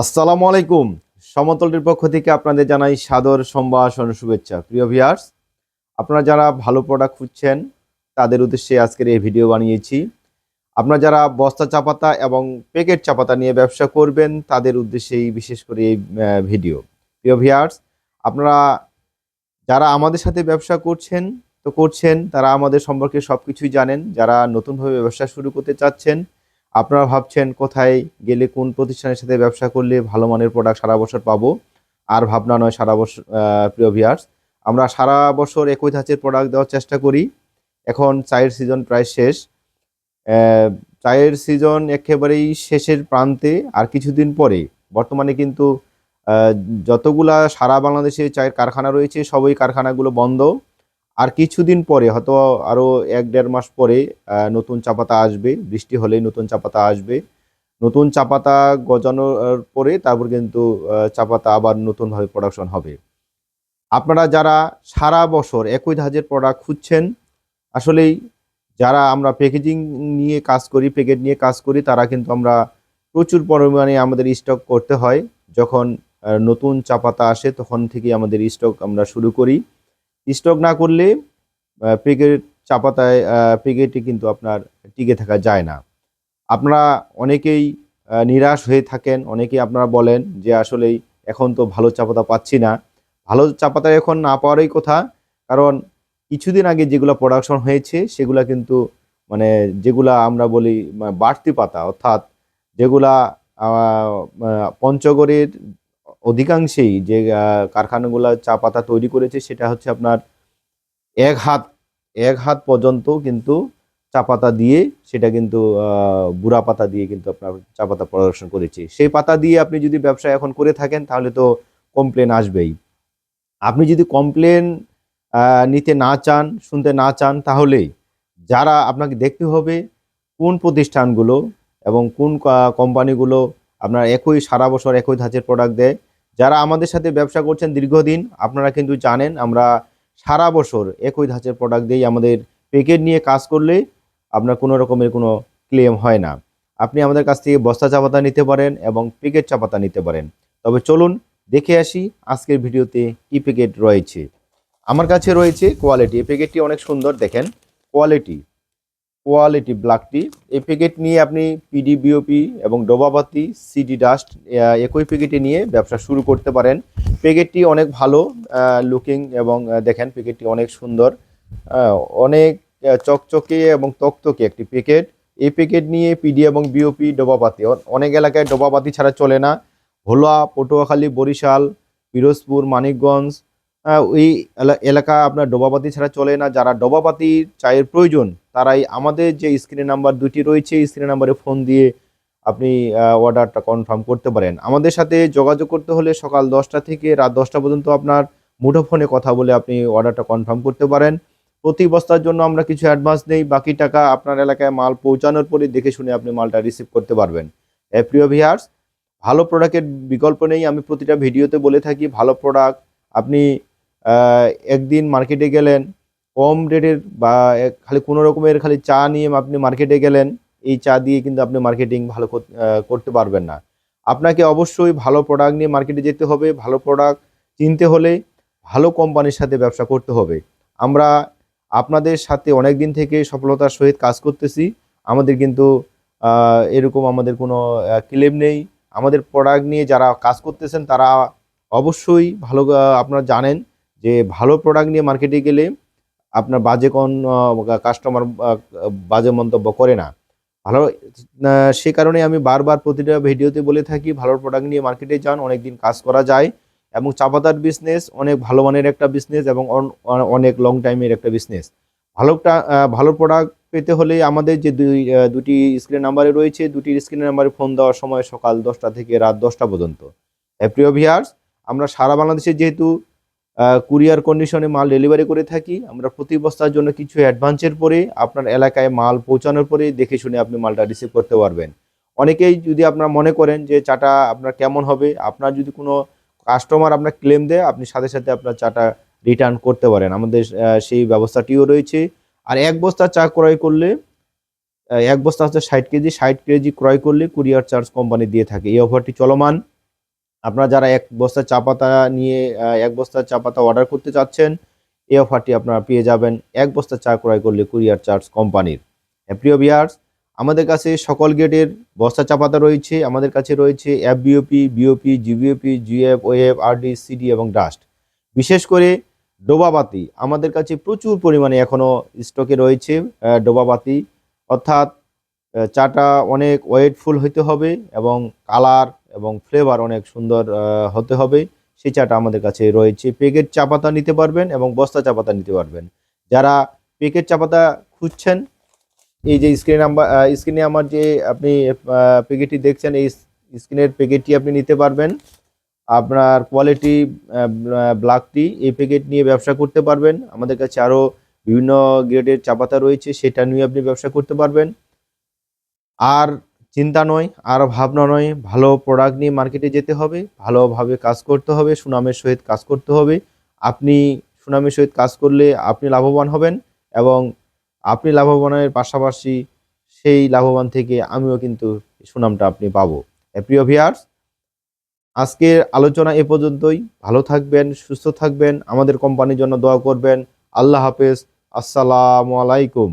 আসসালামু আলাইকুম। সমতলের পক্ষ থেকে আপনাদের জানাই সাদর সম্ভাষণ ও শুভেচ্ছা। প্রিয় ভিউয়ার্স, আপনারা যারা ভালো প্রোডাক্ট খুঁজছেন তাদের উদ্দেশ্যে আজকের এই ভিডিও বানিয়েছি। আপনারা যারা বস্তা চা পাতা এবং প্যাকেট চা পাতা নিয়ে ব্যবসা করবেন তাদের উদ্দেশ্যেই বিশেষ করে এই ভিডিও। প্রিয় ভিউয়ার্স, আপনারা যারা আমাদের সাথে ব্যবসা করছেন তারা আমাদের সম্পর্কে সবকিছুই জানেন। যারা নতুনভাবে ব্যবসা শুরু করতে চাচ্ছেন, আপনারা ভাবছেন কোথায় গেলে কোন প্রতিষ্ঠানের সাথে ব্যবসা করলে ভালো মানের প্রোডাক্ট সারা বছর পাবো। আর ভাবনা নয় সারা বছর। প্রিয় ভিউয়ার্স, আমরা সারা বছর একই ধাঁচের প্রোডাক্ট দেওয়ার চেষ্টা করি। এখন চায়ের সিজন প্রায় শেষ। চায়ের সিজন একেবারেই শেষের প্রান্তে। আর কিছুদিন পরে বর্তমানে কিন্তু যতগুলা সারা বাংলাদেশে চায়ের কারখানা রয়েছে সবই কারখানাগুলো বন্ধ। আর কিছুদিন পরে হয়তো আরও ১-১.৫ মাস পরে নতুন চা পাতা আসবে। বৃষ্টি হলেই নতুন চা পাতা আসবে। নতুন চা পাতা গজানোর পরে তারপর কিন্তু চা পাতা আবার নতুনভাবে প্রোডাকশন হবে। আপনারা যারা সারা বছর একই ধাঁচের প্রোডাক্ট খুঁজছেন, আসলেই যারা আমরা প্যাকেজিং নিয়ে কাজ করি, প্যাকেট নিয়ে কাজ করি, তারা কিন্তু আমরা প্রচুর পরিমাণে আমাদের স্টক করতে হয়। যখন নতুন চা পাতা আসে তখন থেকেই আমাদের স্টক আমরা শুরু করি। স্টক না করলে প্যাকেট চা পাতায় প্যাকেটে কিন্তু আপনার টিকে থাকা যায় না। আপনারা অনেকেই নিরাশ হয়ে থাকেন। অনেকেই আপনারা বলেন যে আসলেই এখন তো ভালো চা পাতা পাচ্ছি না। ভালো চা পাতা এখন না পাওয়ারই কথা। কারণ কিছুদিন আগে যেগুলা প্রোডাকশন হয়েছে সেগুলা কিন্তু মানে যেগুলা আমরা বলি বাড়তি পাতা, অর্থাৎ যেগুলা আ আ পঞ্চগড়ের অধিকাংশেই যে কারখানাগুলা চা পাতা তৈরি করেছে সেটা হচ্ছে আপনার ১ হাত ১ হাত পর্যন্ত কিন্তু চা পাতা দিয়ে সেটা কিন্তু বুড়া পাতা দিয়ে কিন্তু আপনার চা পাতা প্রোডাকশন করেছে। সেই পাতা দিয়ে আপনি যদি ব্যবসা এখন করে থাকেন তাহলে তো কমপ্লেন আসবেই। আপনি যদি কমপ্লেন নিতে না চান, শুনতে না চান, তাহলে যারা আপনাকে দেখতে হবে কোন প্রতিষ্ঠানগুলো এবং কোন কোম্পানিগুলো আপনার সারা বছর একই ধাঁচের প্রোডাক্ট দেয়। যারা আমাদের সাথে ব্যবসা করছেন দীর্ঘদিন, আপনারা কিন্তু জানেন আমরা সারা বছর একই ধাঁচের প্রোডাক্ট দেই। আমাদের প্যাকেট নিয়ে কাজ করলে আপনার কোনো রকমের কোনো ক্লেম হয় না। আপনি আমাদের কাছ থেকে বস্তা চা পাতা নিতে পারেন এবং প্যাকেট চা পাতা নিতে পারেন। তবে চলুন দেখে আসি আজকের ভিডিওতে কি প্যাকেট রয়েছে। আমার কাছে রয়েছে কোয়ালিটি। এই প্যাকেটটি অনেক সুন্দর, দেখেন কোয়ালিটি ব্ল্যাক টি। এই প্যাকেট নিয়ে আপনি পিডি, বিওপি এবং ডোবাবাতি, সিডি ডাস্ট একই প্যাকেটে নিয়ে ব্যবসা শুরু করতে পারেন। প্যাকেটটি অনেক ভালো লুকিং এবং দেখেন প্যাকেটটি অনেক সুন্দর, অনেক চকচকে এবং তকতকে একটি প্যাকেট। এই প্যাকেট নিয়ে পিডি এবং বিওপি, ডোবাবাতি, অনেক এলাকায় ডোবাবাতি ছাড়া চলে না। ভোলা, পটুয়াখালী, বরিশাল, পিরোজপুর, মানিকগঞ্জ ওই এলাকা আপনার ডোবাবাতি ছাড়া চলে না। যারা ডোবাবাতির চায়ের প্রয়োজন তারাই আমাদের যে স্ক্রিনে নাম্বার দুটি রয়েছে স্ক্রিনে নাম্বারে ফোন দিয়ে আপনি অর্ডারটা কনফার্ম করতে পারেন। আমাদের সাথে যোগাযোগ করতে হলে সকাল 10টা থেকে রাত 10টা পর্যন্ত আপনার মুঠোফোনে কথা বলে আপনি অর্ডারটা কনফার্ম করতে পারেন। প্রতি বস্তার জন্য আমরা কিছু অ্যাডভান্স নেই, বাকি টাকা আপনার এলাকায় মাল পৌঁছানোর পরে দেখে শুনে আপনি মালটা রিসিভ করতে পারবেন। প্রিয় ভিউয়ার্স, ভালো প্রোডাক্টের বিকল্প নেই। আমি প্রতিটা ভিডিওতে বলে থাকি ভালো প্রোডাক্ট আপনি একদিন মার্কেটে গেলেন কম রেটের বা খালি কোনো রকমের খালি চা নিয়ে আপনি মার্কেটে গেলেন, এই চা দিয়ে কিন্তু আপনি মার্কেটিং ভালো করতে পারবেন না। আপনাকে অবশ্যই ভালো প্রোডাক্ট নিয়ে মার্কেটে যেতে হবে। ভালো প্রোডাক্ট চিনতে হলে ভালো কোম্পানির সাথে ব্যবসা করতে হবে। আমরা আপনাদের সাথে অনেক দিন থেকে সফলতার সহিত কাজ করতেছি। আমাদের কিন্তু এরকম আমাদের কোনো ক্লেম নেই। আমাদের প্রোডাক্ট নিয়ে যারা কাজ করতেছেন তারা অবশ্যই ভালো, আপনারা জানেন যে ভালো প্রোডাক্ট নিয়ে মার্কেটে গেলে আপনার বাজে কোন কাস্টমার বাজে মন্তব্য করে না। ভালো সে কারণে আমি বারবার প্রতিটা ভিডিওতে বলে থাকি ভালো প্রোডাক্ট নিয়ে মার্কেটে যান, অনেকদিন কাজ করা যায়। এবং চা পাতার বিজনেস অনেক ভালো মানের একটা বিজনেস এবং অনেক লং টাইমের একটা বিজনেস। ভালো প্রোডাক্ট পেতে হলে আমাদের যে দুটি স্ক্রিন নাম্বারে রয়েছে, দুটি স্ক্রিন নাম্বারে ফোন দেওয়ার সময় সকাল 10টা থেকে রাত 10টা পর্যন্ত। প্রিয় ভিউয়ার্স, আমরা সারা বাংলাদেশে যেহেতু কুরিয়ার কন্ডিশনে মাল ডেলিভারি করে থাকি, আমরা প্রতি বস্তার জন্য কিছু অ্যাডভান্সের পরে আপনার এলাকায় মাল পৌঁছানোর পরে দেখে শুনে আপনি মালটা রিসিভ করতে পারবেন। অনেকেই যদি আপনারা মনে করেন যে চাটা আপনার কেমন হবে, আপনার যদি কোনো কাস্টমার আপনার ক্লেম দেয় আপনি সাথে সাথে আপনার চাটা রিটার্ন করতে পারেন। আমাদের সেই ব্যবস্থাটিও রয়েছে। আর এক বস্তা চা ক্রয় করলে, এক বস্তা হচ্ছে 60 কেজি, 60 কেজি ক্রয় করলে কুরিয়ার চার্জ কোম্পানি দিয়ে থাকে। এই অফারটি চলমান। আপনারা যারা এক বস্তা চা পাতা নিয়ে এক বস্তা চা পাতা অর্ডার করতে চাচ্ছেন, এই অফারটি আপনারা পেয়ে যাবেন এক বস্তা চা ক্রয় করলে কুরিয়ার চার্জ কোম্পানির। প্রিয় ভিউয়ার্স, আমাদের কাছে সকল গ্রেডের বস্তা চা পাতা রয়েছে। আমাদের কাছে রয়েছে FBOP, BOP, GBOP, GF, OF, RD, CD এবং ডাস্ট। বিশেষ করে ডোবাবাতি আমাদের কাছে প্রচুর পরিমাণে এখনও স্টকে রয়েছে। ডোবাবাতি অর্থাৎ চাটা অনেক ওয়েটফুল হতে হবে এবং কালার এবং ফ্লেভার অনেক সুন্দর হতে হবে। সেই চাটা আমাদের কাছে রয়েছে। প্যাকেট চা পাতা নিতে পারবেন এবং বস্তা চা পাতা নিতে পারবেন। যারা প্যাকেট চা পাতা খুঁজছেন, এই যে স্ক্রিনে আমার যে আপনি প্যাকেটটি দেখছেন, এই স্ক্রিনের প্যাকেটটি আপনি নিতে পারবেন। আপনার কোয়ালিটি ব্ল্যাক টি এই প্যাকেট নিয়ে ব্যবসা করতে পারবেন। আমাদের কাছে আরও বিভিন্ন গ্রেডের চা পাতা রয়েছে, সেটা নিয়ে আপনি ব্যবসা করতে পারবেন। আর চিন্তা নয়, আর ভাবনা নয়, ভালো প্রোডাক্ট নিয়ে মার্কেটে যেতে হবে, ভালোভাবে কাজ করতে হবে, সুনামের সহিত কাজ করতে হবে। আপনি সুনামের সহিত কাজ করলে আপনি লাভবান হবেন এবং আপনি লাভবানের পাশাপাশি সেই লাভবান থেকে আমিও কিন্তু সুনামটা আপনি পাবো। প্রিয় ভিউয়ার্স, আজকের আলোচনা এ পর্যন্তই। ভালো থাকবেন, সুস্থ থাকবেন, আমাদের কোম্পানির জন্য দোয়া করবেন। আল্লাহ হাফেজ। আসসালামু আলাইকুম।